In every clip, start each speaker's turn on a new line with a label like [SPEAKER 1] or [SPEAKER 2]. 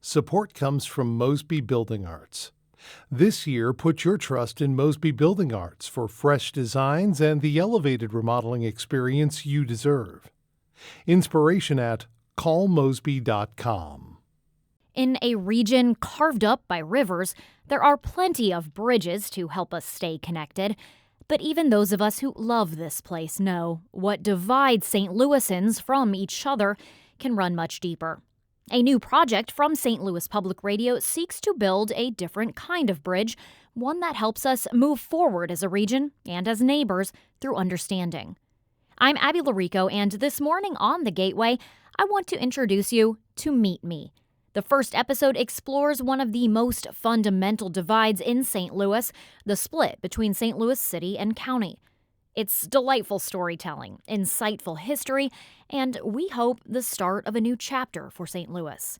[SPEAKER 1] Support comes from Mosby Building Arts. This year, put your trust in Mosby Building Arts for fresh designs and the elevated remodeling experience you deserve. Inspiration at callmosby.com.
[SPEAKER 2] In a region carved up by rivers, there are plenty of bridges to help us stay connected. But even those of us who love this place know what divides St. Louisans from each other can run much deeper. A new project from St. Louis Public Radio seeks to build a different kind of bridge, one that helps us move forward as a region and as neighbors through understanding. I'm Abby Larico, and this morning on The Gateway, I want to introduce you to Meet Me. The first episode explores one of the most fundamental divides in St. Louis, the split between St. Louis City and County. It's delightful storytelling, insightful history, and we hope the start of a new chapter for St. Louis.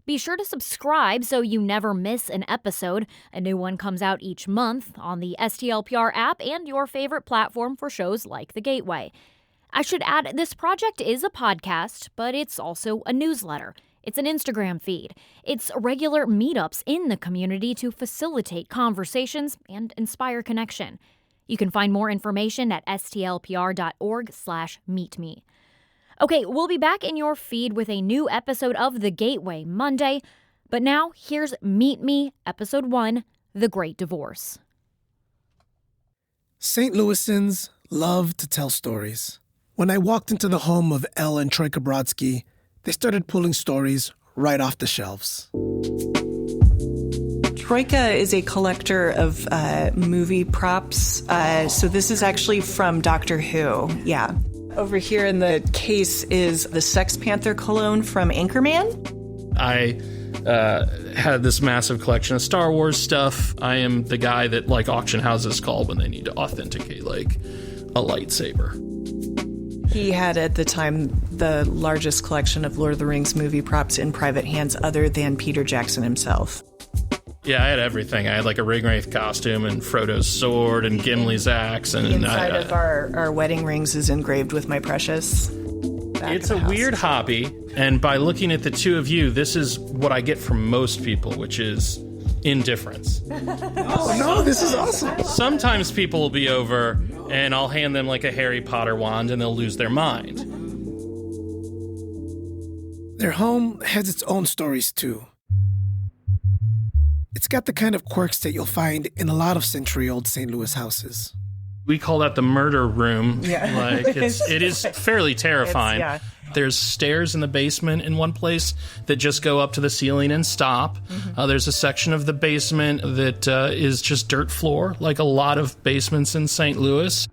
[SPEAKER 2] Be sure to subscribe so you never miss an episode. A new one comes out each month on the STLPR app and your favorite platform for shows like The Gateway. I should add, this project is a podcast, but it's also a newsletter. It's an Instagram feed. It's regular meetups in the community to facilitate conversations and inspire connection. You can find more information at stlpr.org/meetme. Okay, we'll be back in your feed with a new episode of The Gateway Monday. But now, here's Meet Me, Episode 1, The Great Divorce.
[SPEAKER 3] St. Louisans love to tell stories. When I walked into the home of Elle and Troika Brodsky, they started pulling stories right off the shelves.
[SPEAKER 4] Troika is a collector of movie props. So this is actually from Doctor Who. Yeah. Over here in the case is the Sex Panther cologne from Anchorman.
[SPEAKER 5] I had this massive collection of Star Wars stuff. I am the guy that auction houses call when they need to authenticate a lightsaber.
[SPEAKER 4] He had at the time the largest collection of Lord of the Rings movie props in private hands other than Peter Jackson himself.
[SPEAKER 5] Yeah, I had everything. I had a Ringwraith costume and Frodo's sword and Gimli's axe. And
[SPEAKER 4] the inside of our wedding rings is engraved with my precious.
[SPEAKER 5] It's a weird hobby, and by looking at the two of you, this is what I get from most people, which is indifference.
[SPEAKER 3] Oh, no, this is awesome.
[SPEAKER 5] Sometimes people will be over, and I'll hand them a Harry Potter wand, and they'll lose their mind.
[SPEAKER 3] Their home has its own stories, too. It's got the kind of quirks that you'll find in a lot of century-old St. Louis houses.
[SPEAKER 5] We call that the murder room.
[SPEAKER 4] Yeah.
[SPEAKER 5] It is fairly terrifying.
[SPEAKER 4] Yeah.
[SPEAKER 5] There's stairs in the basement in one place that just go up to the ceiling and stop. Mm-hmm. There's a section of the basement that is just dirt floor, like a lot of basements in St. Louis.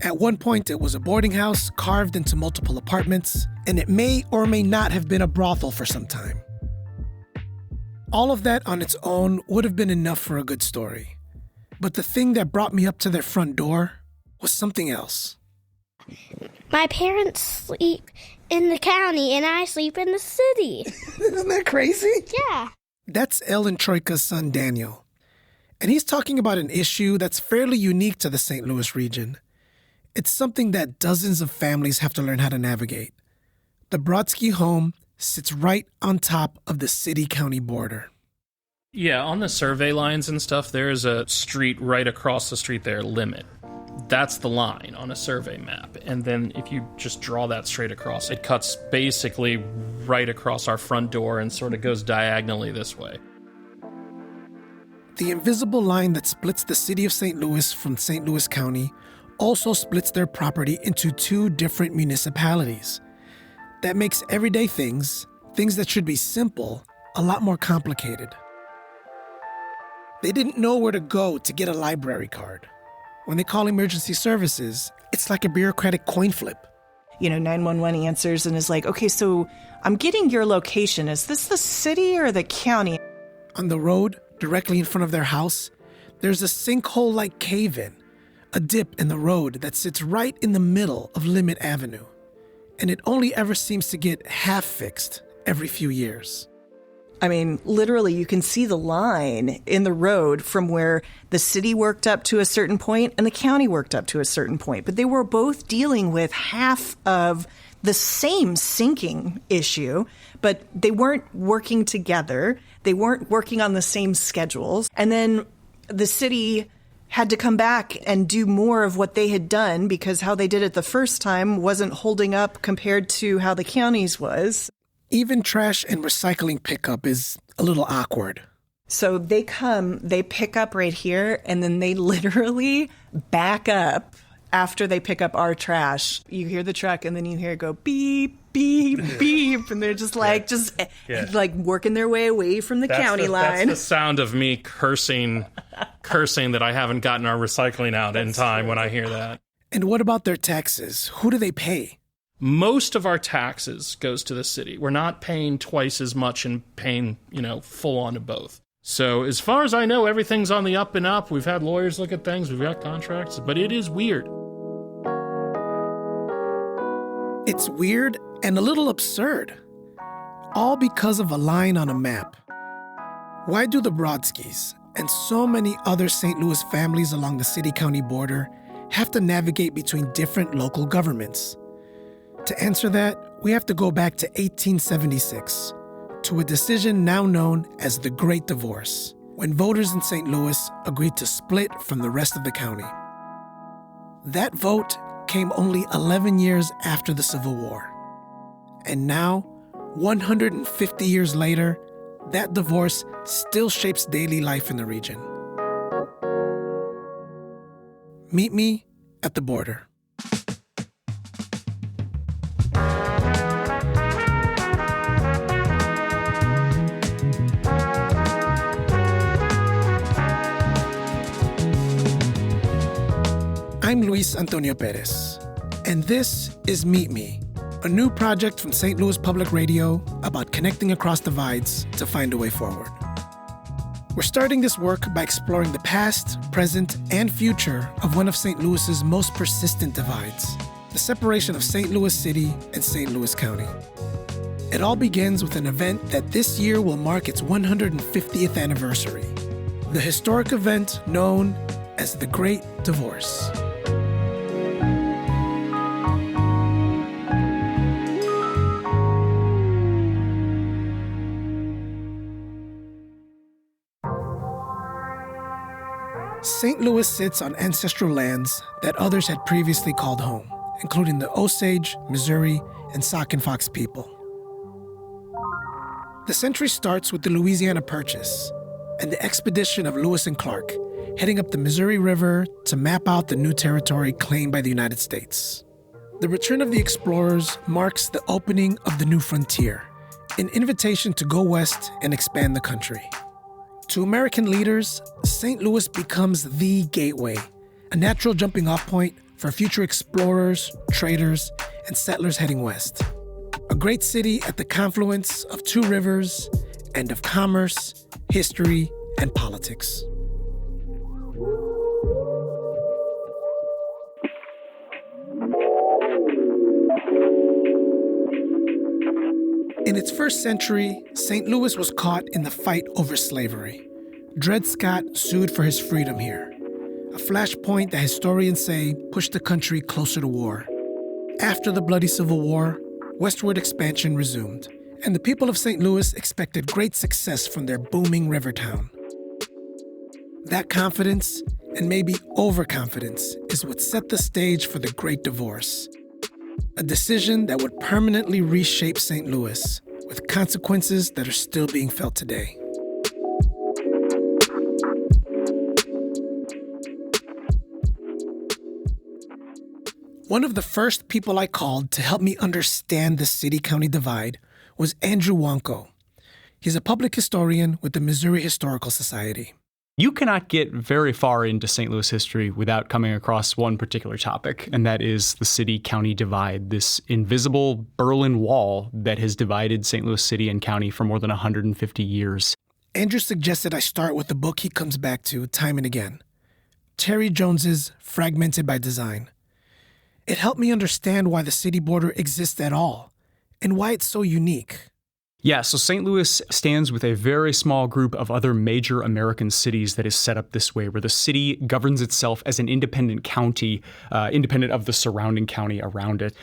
[SPEAKER 3] At one point, it was a boarding house carved into multiple apartments, and it may or may not have been a brothel for some time. All of that on its own would have been enough for a good story. But the thing that brought me up to their front door was something else.
[SPEAKER 6] My parents sleep in the county and I sleep in the city.
[SPEAKER 3] Isn't that crazy?
[SPEAKER 6] Yeah.
[SPEAKER 3] That's Elle and Troika's son, Daniel. And he's talking about an issue that's fairly unique to the St. Louis region. It's something that dozens of families have to learn how to navigate. The Brodsky home sits right on top of the city-county border.
[SPEAKER 5] Yeah, on the survey lines and stuff, there's a street right across the street there, Limit. That's the line on a survey map. And then if you just draw that straight across, it cuts basically right across our front door and sort of goes diagonally this way.
[SPEAKER 3] The invisible line that splits the city of St. Louis from St. Louis County also splits their property into two different municipalities. That makes everyday things that should be simple, a lot more complicated. They didn't know where to go to get a library card. When they call emergency services, it's like a bureaucratic coin flip.
[SPEAKER 4] 911 answers and is like, okay, so I'm getting your location. Is this the city or the county?
[SPEAKER 3] On the road, directly in front of their house, there's a sinkhole-like cave-in, a dip in the road that sits right in the middle of Limit Avenue. And it only ever seems to get half fixed every few years.
[SPEAKER 4] I mean, literally, you can see the line in the road from where the city worked up to a certain point and the county worked up to a certain point. But they were both dealing with half of the same sinking issue, but they weren't working together. They weren't working on the same schedules. And then the city had to come back and do more of what they had done because how they did it the first time wasn't holding up compared to how the county's was.
[SPEAKER 3] Even trash and recycling pickup is a little awkward.
[SPEAKER 4] So they pick up right here, and then they literally back up after they pick up our trash. You hear the truck, and then you hear it go beep, beep, beep, and they're just like, like working their way away from the county line.
[SPEAKER 5] That's the sound of me cursing that I haven't gotten our recycling out in time when I hear that.
[SPEAKER 3] And what about their taxes? Who do they pay?
[SPEAKER 5] Most of our taxes goes to the city. We're not paying twice as much and paying, full on to both. So as far as I know, everything's on the up and up. We've had lawyers look at things. We've got contracts, but it is weird.
[SPEAKER 3] It's weird and a little absurd. All because of a line on a map. Why do the Brodskys and so many other St. Louis families along the city-county border have to navigate between different local governments? To answer that, we have to go back to 1876, to a decision now known as the Great Divorce, when voters in St. Louis agreed to split from the rest of the county. That vote came only 11 years after the Civil War. And now, 150 years later, that divorce still shapes daily life in the region. Meet me at the border. I'm Luis Antonio Perez, and this is Meet Me, a new project from St. Louis Public Radio about connecting across divides to find a way forward. We're starting this work by exploring the past, present, and future of one of St. Louis's most persistent divides, the separation of St. Louis City and St. Louis County. It all begins with an event that this year will mark its 150th anniversary, the historic event known as the Great Divorce. St. Louis sits on ancestral lands that others had previously called home, including the Osage, Missouri, and Sauk and Fox people. The century starts with the Louisiana Purchase and the expedition of Lewis and Clark, heading up the Missouri River to map out the new territory claimed by the United States. The return of the explorers marks the opening of the new frontier, an invitation to go west and expand the country. To American leaders, St. Louis becomes the gateway, a natural jumping-off point for future explorers, traders, and settlers heading west. A great city at the confluence of two rivers and of commerce, history, and politics. In its first century, St. Louis was caught in the fight over slavery. Dred Scott sued for his freedom here, a flashpoint that historians say pushed the country closer to war. After the bloody Civil War, westward expansion resumed, and the people of St. Louis expected great success from their booming river town. That confidence, and maybe overconfidence, is what set the stage for the Great Divorce. A decision that would permanently reshape St. Louis, with consequences that are still being felt today. One of the first people I called to help me understand the city-county divide was Andrew Wonko. He's a public historian with the Missouri Historical Society.
[SPEAKER 7] You cannot get very far into St. Louis history without coming across one particular topic, and that is the city-county divide, this invisible Berlin Wall that has divided St. Louis City and county for more than 150 years.
[SPEAKER 3] Andrew suggested I start with the book he comes back to time and again, Terry Jones's Fragmented by Design. It helped me understand why the city border exists at all, and why it's so unique.
[SPEAKER 7] Yeah, so St. Louis stands with a very small group of other major American cities that is set up this way, where the city governs itself as an independent county, independent of the surrounding county around it.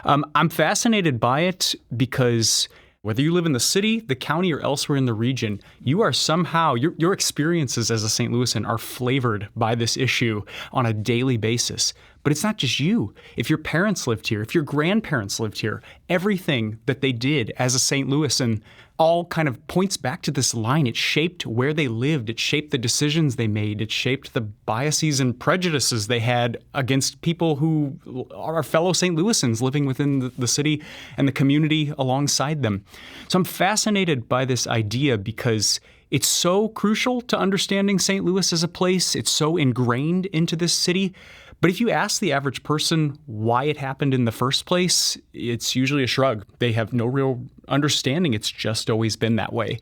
[SPEAKER 7] I'm fascinated by it because Whether you live in the city, the county, or elsewhere in the region, you are somehow, your experiences as a St. Louisan are flavored by this issue on a daily basis. But it's not just you. If your parents lived here, if your grandparents lived here, everything that they did as a St. Louisan all kind of points back to this line. It shaped where they lived. It shaped the decisions they made. It shaped the biases and prejudices they had against people who are fellow St. Louisans living within the city and the community alongside them. So I'm fascinated by this idea because it's so crucial to understanding St. Louis as a place. It's so ingrained into this city. But if you ask the average person why it happened in the first place, it's usually a shrug. They have no real understanding. It's just always been that way.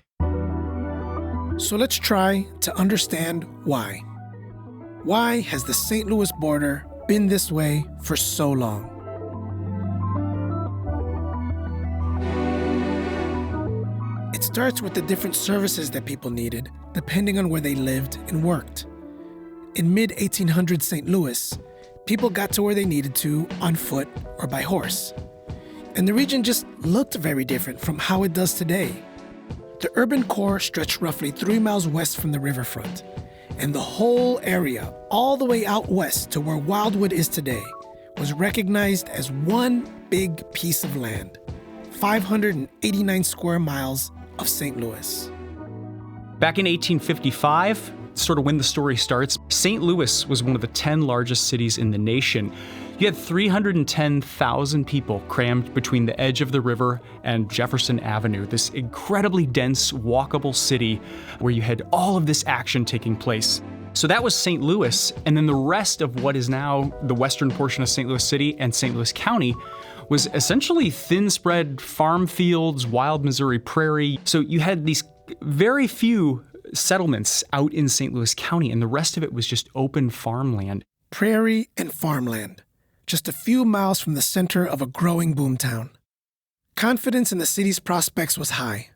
[SPEAKER 3] So let's try to understand why. Why has the St. Louis border been this way for so long? It starts with the different services that people needed, depending on where they lived and worked. In mid-1800s St. Louis, people got to where they needed to on foot or by horse. And the region just looked very different from how it does today. The urban core stretched roughly 3 miles west from the riverfront, and the whole area, all the way out west to where Wildwood is today, was recognized as one big piece of land, 589 square miles of St. Louis.
[SPEAKER 7] Back in 1855, sort of when the story starts, St. Louis was one of the 10 largest cities in the nation. You had 310,000 people crammed between the edge of the river and Jefferson Avenue, this incredibly dense, walkable city where you had all of this action taking place. So that was St. Louis, and then the rest of what is now the western portion of St. Louis City and St. Louis County was essentially thin-spread farm fields, wild Missouri prairie. So you had these very few settlements out in St. Louis County, and the rest of it was just open farmland.
[SPEAKER 3] Prairie and farmland, just a few miles from the center of a growing boomtown. Confidence in the city's prospects was high.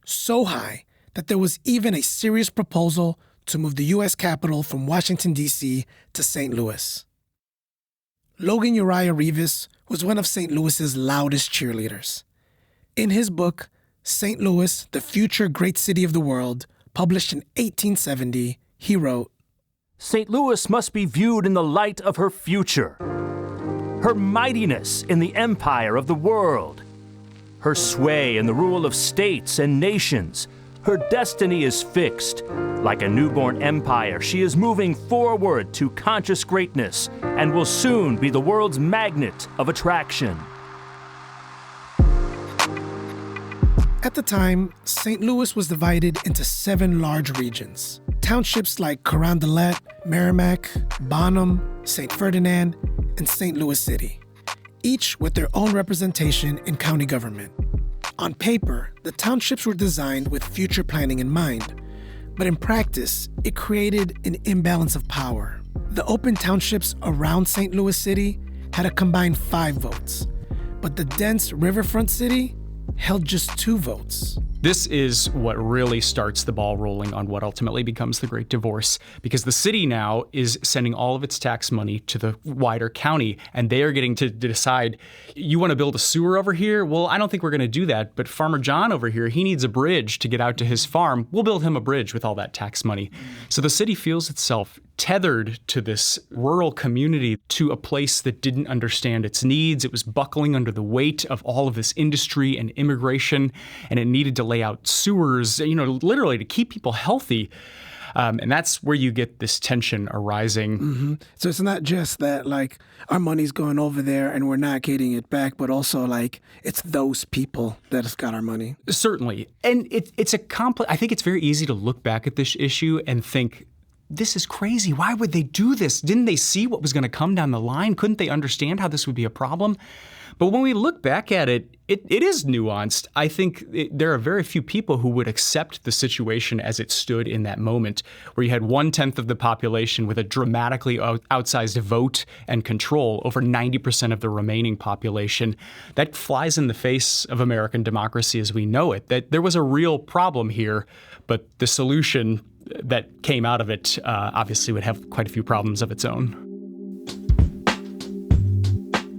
[SPEAKER 3] So high that there was even a serious proposal to move the U.S. capital from Washington, D.C. to St. Louis. Logan Uriah Rivas was one of St. Louis's loudest cheerleaders. In his book, St. Louis, the Future Great City of the World, published in 1870, he wrote,
[SPEAKER 8] St. Louis must be viewed in the light of her future, her mightiness in the empire of the world, her sway in the rule of states and nations. Her destiny is fixed. Like a newborn empire, she is moving forward to conscious greatness and will soon be the world's magnet of attraction.
[SPEAKER 3] At the time, St. Louis was divided into 7 large regions. Townships like Carondelet, Merrimack, Bonham, St. Ferdinand, and St. Louis City, each with their own representation in county government. On paper, the townships were designed with future planning in mind, but in practice, it created an imbalance of power. The open townships around St. Louis City had a combined 5 votes, but the dense riverfront city held just 2 votes.
[SPEAKER 7] This is what really starts the ball rolling on what ultimately becomes the Great Divorce, because the city now is sending all of its tax money to the wider county, and they are getting to decide, you want to build a sewer over here? Well, I don't think we're going to do that, but Farmer John over here, he needs a bridge to get out to his farm. We'll build him a bridge with all that tax money. So the city feels itself tethered to this rural community, to a place that didn't understand its needs. It was buckling under the weight of all of this industry and immigration, and it needed to lay out sewers, literally to keep people healthy. And that's where you get this tension arising.
[SPEAKER 3] Mm-hmm. So it's not just that, our money's going over there and we're not getting it back, but also, it's those people that have got our money.
[SPEAKER 7] Certainly. And it's a complex. I think it's very easy to look back at this issue and think, this is crazy. Why would they do this? Didn't they see what was going to come down the line? Couldn't they understand how this would be a problem? But when we look back at it, it is nuanced. I think there are very few people who would accept the situation as it stood in that moment, where you had 1/10 of the population with a dramatically outsized vote and control over 90% of the remaining population. That flies in the face of American democracy as we know it, that there was a real problem here, but the solution that came out of it obviously would have quite a few problems of its own.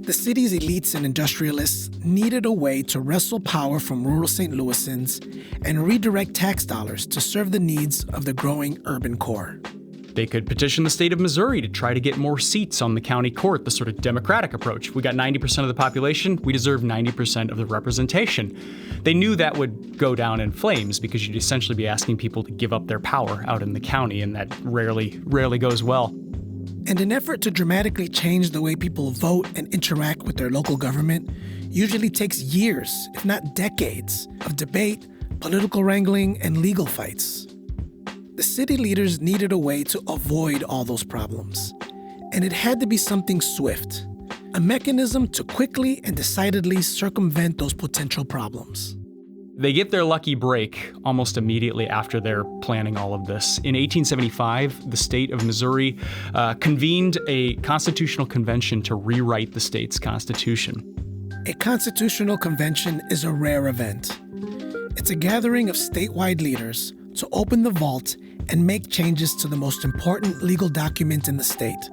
[SPEAKER 3] The The city's elites and industrialists needed a way to wrestle power from rural St. Louisans and redirect tax dollars to serve the needs of the growing urban core.
[SPEAKER 7] They could petition the state of Missouri to try to get more seats on the county court, the sort of democratic approach. We got 90% of the population, we deserve 90% of the representation. They knew that would go down in flames because you'd essentially be asking people to give up their power out in the county, and that rarely goes well.
[SPEAKER 3] And an effort to dramatically change the way people vote and interact with their local government usually takes years, if not decades, of debate, political wrangling, and legal fights. The city leaders needed a way to avoid all those problems. And it had to be something swift, a mechanism to quickly and decidedly circumvent those potential problems.
[SPEAKER 7] They get their lucky break almost immediately after they're planning all of this. In 1875, the state of Missouri convened a constitutional convention to rewrite the state's constitution.
[SPEAKER 3] A constitutional convention is a rare event. It's a gathering of statewide leaders to open the vault and make changes to the most important legal document in the state.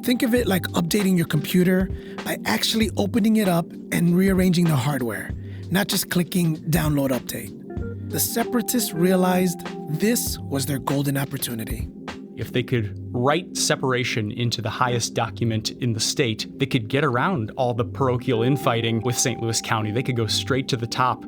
[SPEAKER 3] Think of it like updating your computer by actually opening it up and rearranging the hardware, not just clicking download update. The separatists realized this was their golden opportunity.
[SPEAKER 7] If they could write separation into the highest document in the state, they could get around all the parochial infighting with St. Louis County. They could go straight to the top.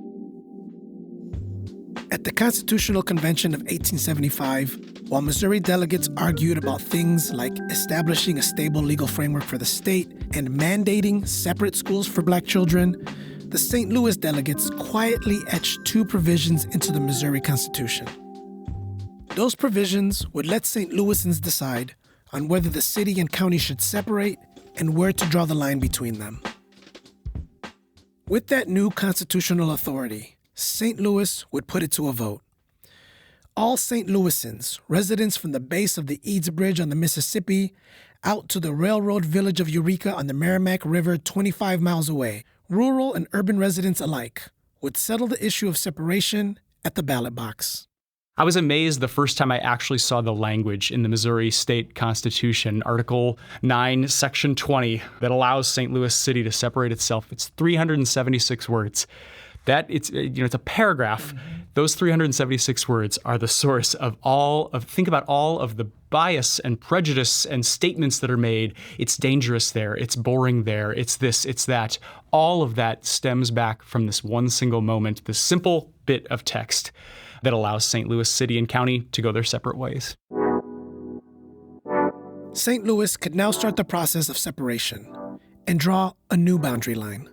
[SPEAKER 3] At the Constitutional Convention of 1875, while Missouri delegates argued about things like establishing a stable legal framework for the state and mandating separate schools for black children, the St. Louis delegates quietly etched two provisions into the Missouri Constitution. Those provisions would let St. Louisans decide on whether the city and county should separate and where to draw the line between them. With that new constitutional authority, St. Louis would put it to a vote. All St. Louisans, residents from the base of the Eads Bridge on the Mississippi out to the railroad village of Eureka on the Merrimack River 25 miles away, rural and urban residents alike, would settle the issue of separation at the ballot box.
[SPEAKER 7] I was amazed the first time I actually saw the language in the Missouri State Constitution, Article 9, Section 20, that allows St. Louis City to separate itself. It's 376 words. It's a paragraph. Those 376 words are the source of think about all of the bias and prejudice and statements that are made. It's dangerous there. It's boring there. It's this, it's that. All of that stems back from this one single moment, this simple bit of text that allows St. Louis City and County to go their separate ways.
[SPEAKER 3] St. Louis could now start the process of separation and draw a new boundary line.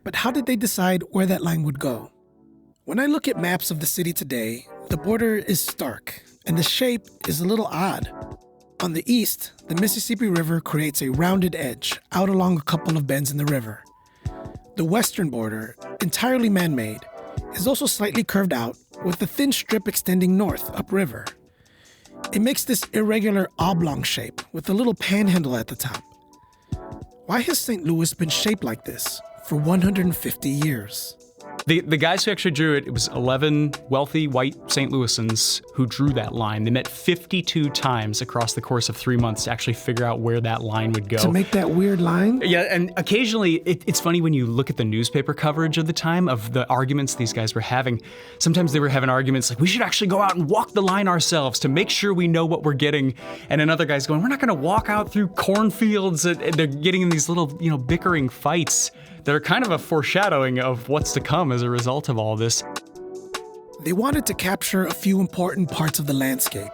[SPEAKER 3] But how did they decide where that line would go? When I look at maps of the city today, the border is stark, and the shape is a little odd. On the east, the Mississippi River creates a rounded edge out along a couple of bends in the river. The western border, entirely man-made, is also slightly curved out with a thin strip extending north upriver. It makes this irregular oblong shape with a little panhandle at the top. Why has St. Louis been shaped like this for 150 years?
[SPEAKER 7] The guys who actually drew it was 11 wealthy white St. Louisans who drew that line. They met 52 times across the course of 3 months to actually figure out where that line would go.
[SPEAKER 3] To make that weird line?
[SPEAKER 7] Yeah, and occasionally, it's funny when you look at the newspaper coverage of the time of the arguments these guys were having. Sometimes they were having arguments like, we should actually go out and walk the line ourselves to make sure we know what we're getting. And another guy's going, we're not going to walk out through cornfields. And they're getting in these little, bickering fights that are kind of a foreshadowing of what's to come as a result of all this.
[SPEAKER 3] They wanted to capture a few important parts of the landscape.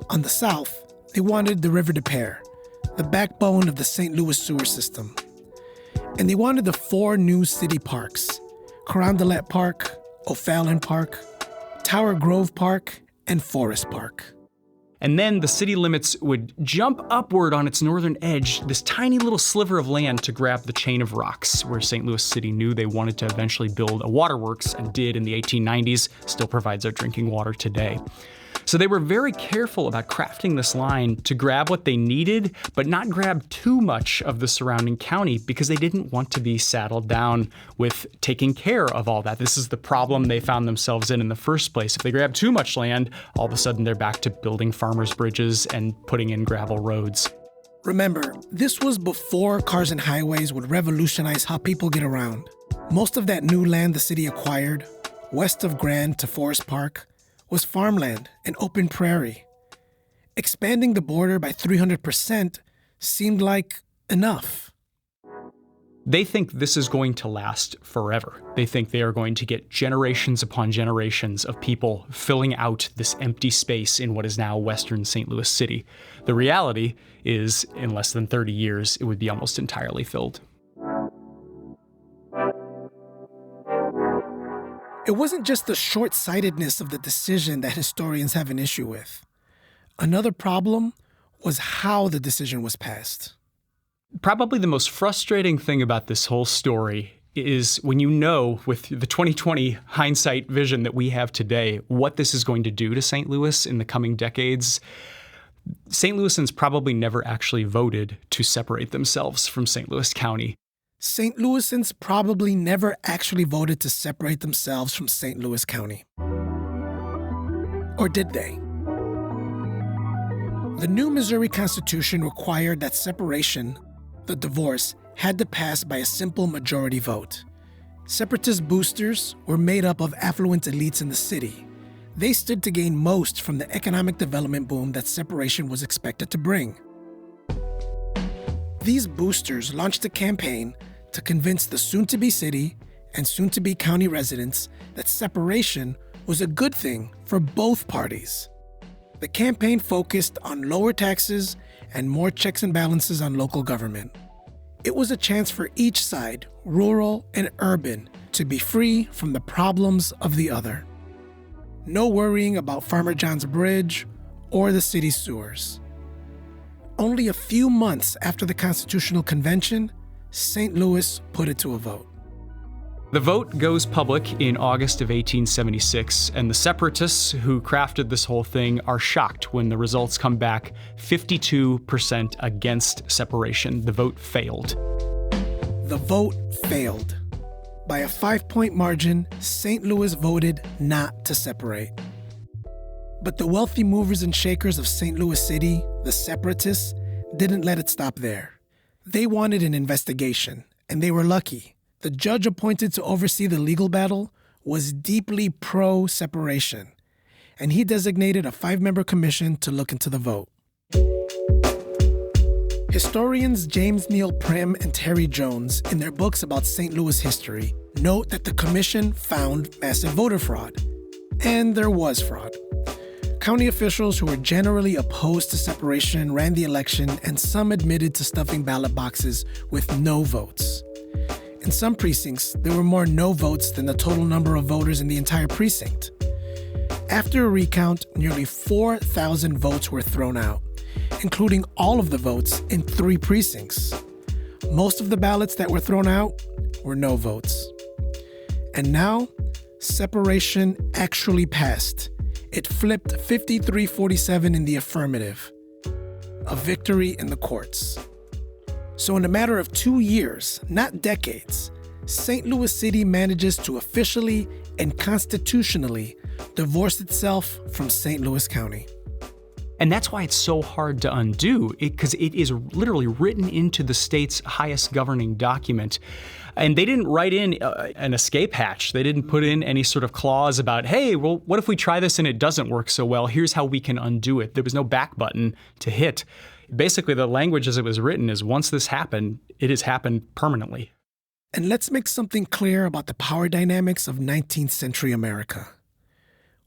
[SPEAKER 3] On the south, they wanted the River des Peres, the backbone of the St. Louis sewer system. And they wanted the 4 new city parks: Carondelet Park, O'Fallon Park, Tower Grove Park, and Forest Park.
[SPEAKER 7] And then the city limits would jump upward on its northern edge, this tiny little sliver of land to grab the chain of rocks, where St. Louis City knew they wanted to eventually build a waterworks, and did in the 1890s, still provides our drinking water today. So they were very careful about crafting this line to grab what they needed, but not grab too much of the surrounding county, because they didn't want to be saddled down with taking care of all that. This is the problem they found themselves in the first place. If they grab too much land, all of a sudden they're back to building farmers' bridges and putting in gravel roads.
[SPEAKER 3] Remember, this was before cars and highways would revolutionize how people get around. Most of that new land the city acquired, west of Grand to Forest Park, was farmland and open prairie. Expanding the border by 300% seemed like enough.
[SPEAKER 7] They think this is going to last forever. They think they are going to get generations upon generations of people filling out this empty space in what is now Western St. Louis City. The reality is, in less than 30 years, it would be almost entirely filled.
[SPEAKER 3] It wasn't just the short-sightedness of the decision that historians have an issue with. Another problem was how the decision was passed.
[SPEAKER 7] Probably the most frustrating thing about this whole story is when you know, with the 2020 hindsight vision that we have today, what this is going to do to St. Louis in the coming decades. St. Louisans probably never actually voted to separate themselves from St. Louis County.
[SPEAKER 3] St. Louisans probably never actually voted to separate themselves from St. Louis County. Or did they? The new Missouri Constitution required that separation, the divorce, had to pass by a simple majority vote. Separatist boosters were made up of affluent elites in the city. They stood to gain most from the economic development boom that separation was expected to bring. These boosters launched a campaign to convince the soon-to-be city and soon-to-be county residents that separation was a good thing for both parties. The campaign focused on lower taxes and more checks and balances on local government. It was a chance for each side, rural and urban, to be free from the problems of the other. No worrying about Farmer John's bridge or the city's sewers. Only a few months after the Constitutional Convention, St. Louis put it to a vote.
[SPEAKER 7] The vote goes public in August of 1876, and the separatists who crafted this whole thing are shocked when the results come back 52% against separation. The vote failed.
[SPEAKER 3] The vote failed. By a 5-point margin, St. Louis voted not to separate. But the wealthy movers and shakers of St. Louis City, the separatists, didn't let it stop there. They wanted an investigation, and they were lucky. The judge appointed to oversee the legal battle was deeply pro-separation, and he designated a 5-member commission to look into the vote. Historians James Neal Prim and Terry Jones, in their books about St. Louis history, note that the commission found massive voter fraud. And there was fraud. County officials who were generally opposed to separation ran the election, and some admitted to stuffing ballot boxes with no votes. In some precincts, there were more no votes than the total number of voters in the entire precinct. After a recount, nearly 4,000 votes were thrown out, including all of the votes in 3 precincts. Most of the ballots that were thrown out were no votes. And now, separation actually passed. It flipped 53-47 in the affirmative, a victory in the courts. So in a matter of 2 years, not decades, St. Louis City manages to officially and constitutionally divorce itself from St. Louis County.
[SPEAKER 7] And that's why it's so hard to undo, because it is literally written into the state's highest governing document. And they didn't write in an escape hatch. They didn't put in any sort of clause about, hey, well, what if we try this and it doesn't work so well? Here's how we can undo it. There was no back button to hit. Basically, the language as it was written is once this happened, it has happened permanently.
[SPEAKER 3] And let's make something clear about the power dynamics of 19th century America.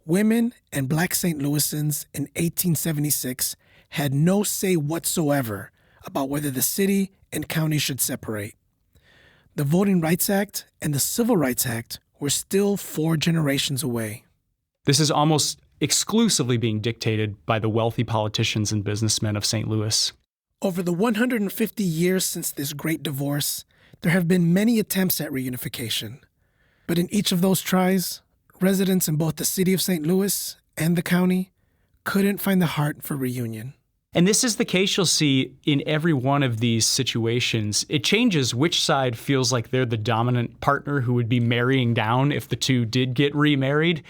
[SPEAKER 3] Women and Black St. Louisans in 1876 had no say whatsoever about whether the city and county should separate. The Voting Rights Act and the Civil Rights Act were still 4 generations away.
[SPEAKER 7] This is almost exclusively being dictated by the wealthy politicians and businessmen of St. Louis.
[SPEAKER 3] Over the 150 years since this great divorce, there have been many attempts at reunification. But in each of those tries, residents in both the city of St. Louis and the county couldn't find the heart for reunion.
[SPEAKER 7] And this is the case you'll see in every one of these situations. It changes which side feels like they're the dominant partner who would be marrying down if the two did get remarried.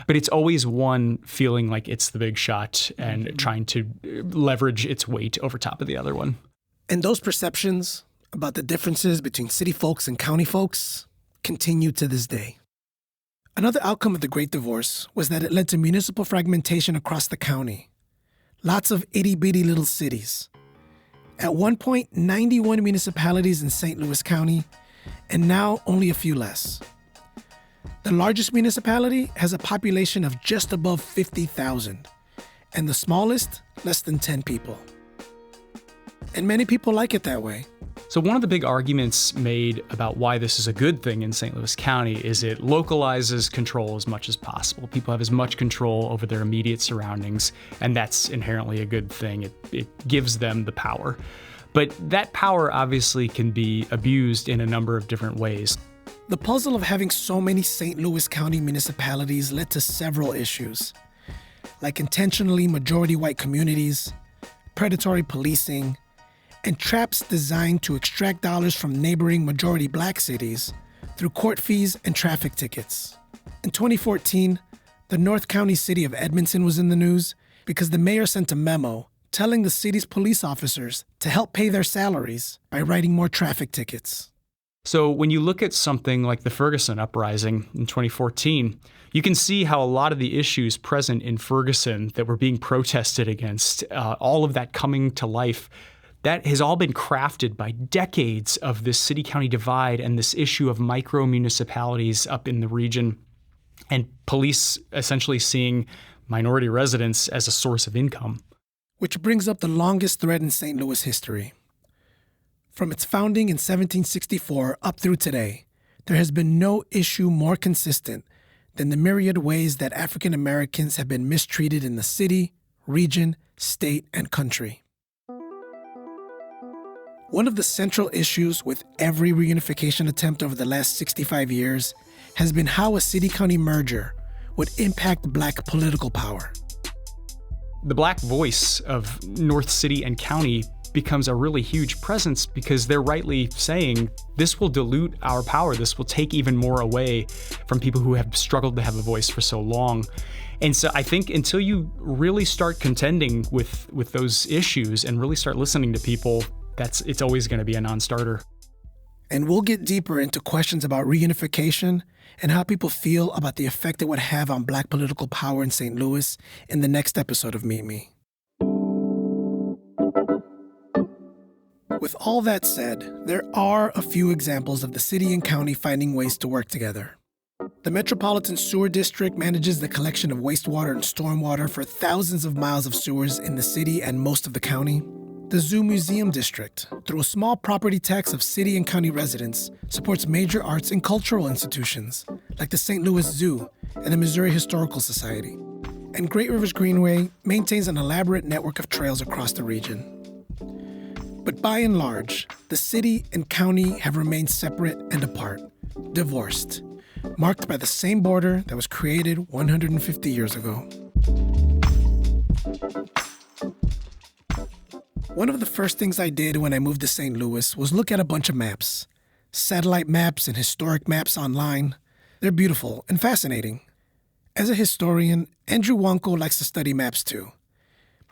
[SPEAKER 7] But it's always one feeling like it's the big shot and trying to leverage its weight over top of the other one.
[SPEAKER 3] And those perceptions about the differences between city folks and county folks continue to this day. Another outcome of the Great Divorce was that it led to municipal fragmentation across the county. Lots of itty-bitty little cities. At one point, 91 municipalities in St. Louis County, and now only a few less. The largest municipality has a population of just above 50,000, and the smallest, less than 10 people. And many people like it that way.
[SPEAKER 7] So one of the big arguments made about why this is a good thing in St. Louis County is it localizes control as much as possible. People have as much control over their immediate surroundings, and that's inherently a good thing. It gives them the power. But that power obviously can be abused in a number of different ways.
[SPEAKER 3] The puzzle of having so many St. Louis County municipalities led to several issues, like intentionally majority white communities, predatory policing, and traps designed to extract dollars from neighboring majority black cities through court fees and traffic tickets. In 2014, the North County city of Edmonton was in the news because the mayor sent a memo telling the city's police officers to help pay their salaries by writing more traffic tickets.
[SPEAKER 7] So when you look at something like the Ferguson uprising in 2014, you can see how a lot of the issues present in Ferguson that were being protested against, all of that coming to life, that has all been crafted by decades of this city-county divide and this issue of micro-municipalities up in the region, and police essentially seeing minority residents as a source of income.
[SPEAKER 3] Which brings up the longest thread in St. Louis history. From its founding in 1764 up through today, there has been no issue more consistent than the myriad ways that African Americans have been mistreated in the city, region, state, and country. One of the central issues with every reunification attempt over the last 65 years has been how a city-county merger would impact black political power.
[SPEAKER 7] The black voice of North City and County becomes a really huge presence because they're rightly saying this will dilute our power. This will take even more away from people who have struggled to have a voice for so long. And so I think until you really start contending with those issues and really start listening to people, it's always going to be a non-starter.
[SPEAKER 3] And we'll get deeper into questions about reunification and how people feel about the effect it would have on black political power in St. Louis in the next episode of Meet Me. With all that said, there are a few examples of the city and county finding ways to work together. The Metropolitan Sewer District manages the collection of wastewater and stormwater for thousands of miles of sewers in the city and most of the county. The Zoo Museum District, through a small property tax of city and county residents, supports major arts and cultural institutions, like the St. Louis Zoo and the Missouri Historical Society. And Great Rivers Greenway maintains an elaborate network of trails across the region. But by and large, the city and county have remained separate and apart, divorced, marked by the same border that was created 150 years ago. One of the first things I did when I moved to St. Louis was look at a bunch of maps. Satellite maps and historic maps online. They're beautiful and fascinating. As a historian, Andrew Wonko likes to study maps too.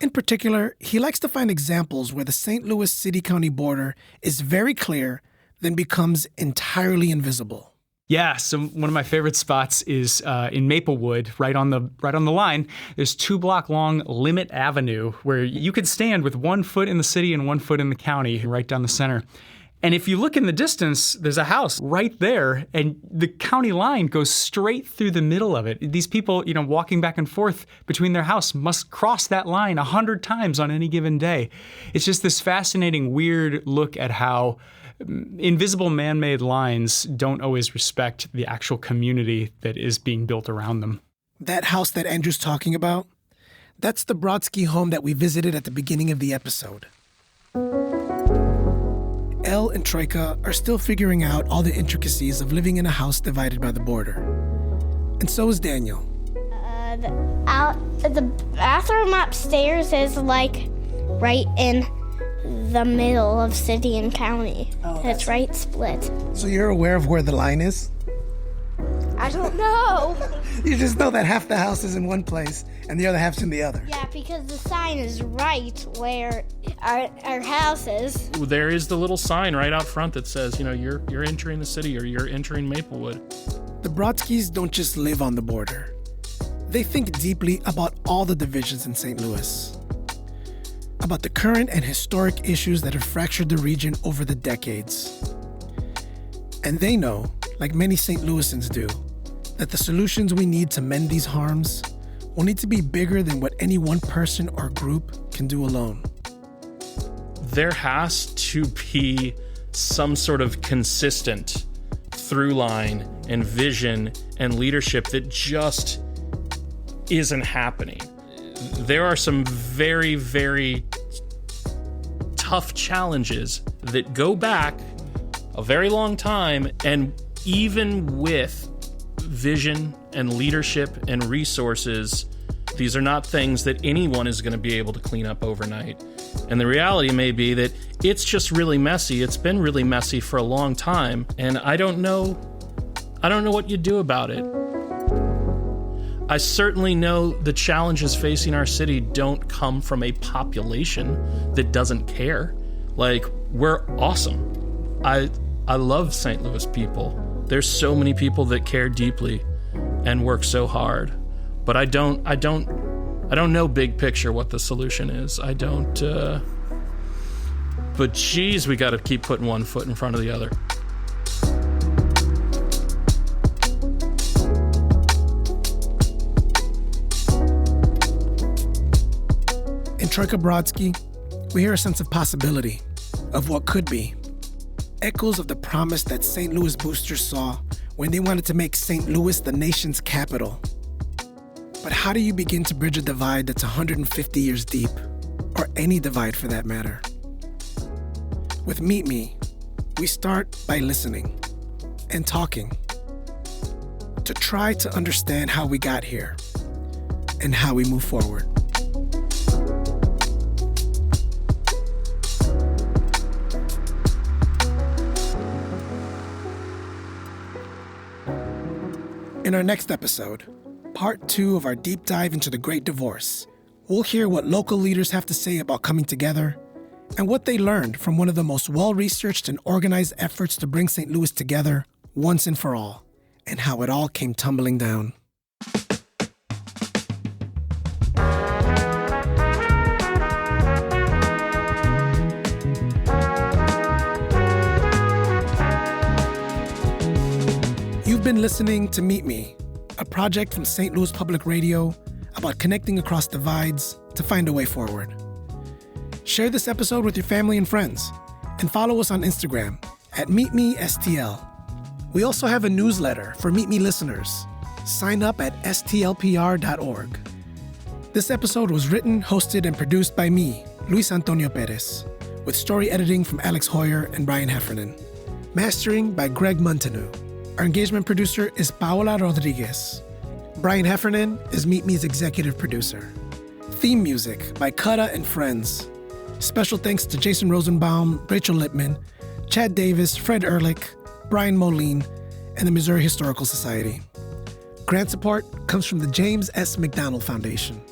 [SPEAKER 3] In particular, he likes to find examples where the St. Louis city-county border is very clear, then becomes entirely invisible.
[SPEAKER 7] Yeah, so one of my favorite spots is in Maplewood, right on the line. There's 2-block long Limit Avenue where you could stand with 1 foot in the city and 1 foot in the county, right down the center. And if you look in the distance, there's a house right there, and the county line goes straight through the middle of it. These people, walking back and forth between their house must cross that line 100 times on any given day. It's just this fascinating, weird look at how invisible man-made lines don't always respect the actual community that is being built around them.
[SPEAKER 3] That house that Andrew's talking about, that's the Brodsky home that we visited at the beginning of the episode. Elle and Troika are still figuring out all the intricacies of living in a house divided by the border. And so is Daniel.
[SPEAKER 6] The bathroom upstairs is right in the middle of city and county. It's right split.
[SPEAKER 3] So you're aware of where the line is?
[SPEAKER 6] I don't know.
[SPEAKER 3] You just know that half the house is in one place and the other half's in the other.
[SPEAKER 6] Yeah, because the sign is right where our house is.
[SPEAKER 5] There is the little sign right out front that says, you're entering the city or you're entering Maplewood.
[SPEAKER 3] The Brodskys don't just live on the border. They think deeply about all the divisions in St. Louis, about the current and historic issues that have fractured the region over the decades. And they know, like many St. Louisans do, that the solutions we need to mend these harms will need to be bigger than what any one person or group can do alone.
[SPEAKER 5] There has to be some sort of consistent through line and vision and leadership that just isn't happening. There are some very, very tough challenges that go back a very long time, and even with vision and leadership and resources, these are not things that anyone is going to be able to clean up overnight. And the reality may be that it's just really messy. It's been really messy for a long time, and I don't know what you do about it. I certainly know the challenges facing our city don't come from a population that doesn't care. Like, we're awesome. I love St. Louis people. There's so many people that care deeply and work so hard. But I don't know big picture what the solution is. I don't but geez, we got to keep putting one foot in front of the other.
[SPEAKER 3] In Troika Brodsky, we hear a sense of possibility, of what could be. Echoes of the promise that St. Louis boosters saw when they wanted to make St. Louis the nation's capital. But how do you begin to bridge a divide that's 150 years deep, or any divide for that matter? With Meet Me, we start by listening and talking to try to understand how we got here and how we move forward. In our next episode, part 2 of our deep dive into the Great Divorce, we'll hear what local leaders have to say about coming together and what they learned from one of the most well-researched and organized efforts to bring St. Louis together once and for all, and how it all came tumbling down. You've been listening to Meet Me, a project from St. Louis Public Radio about connecting across divides to find a way forward. Share this episode with your family and friends, and follow us on Instagram at MeetMeSTL. We also have a newsletter for Meet Me listeners. Sign up at STLPR.org. This episode was written, hosted, and produced by me, Luis Antonio Perez, with story editing from Alex Hoyer and Brian Heffernan. Mastering by Greg Montanu. Our engagement producer is Paola Rodriguez. Brian Heffernan is Meet Me's executive producer. Theme music by Cutta and Friends. Special thanks to Jason Rosenbaum, Rachel Lippman, Chad Davis, Fred Ehrlich, Brian Moline, and the Missouri Historical Society. Grant support comes from the James S. McDonald Foundation.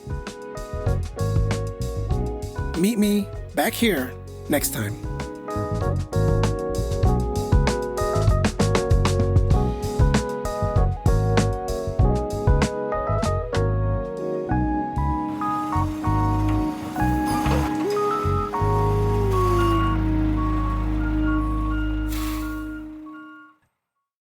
[SPEAKER 3] Meet Me back here next time.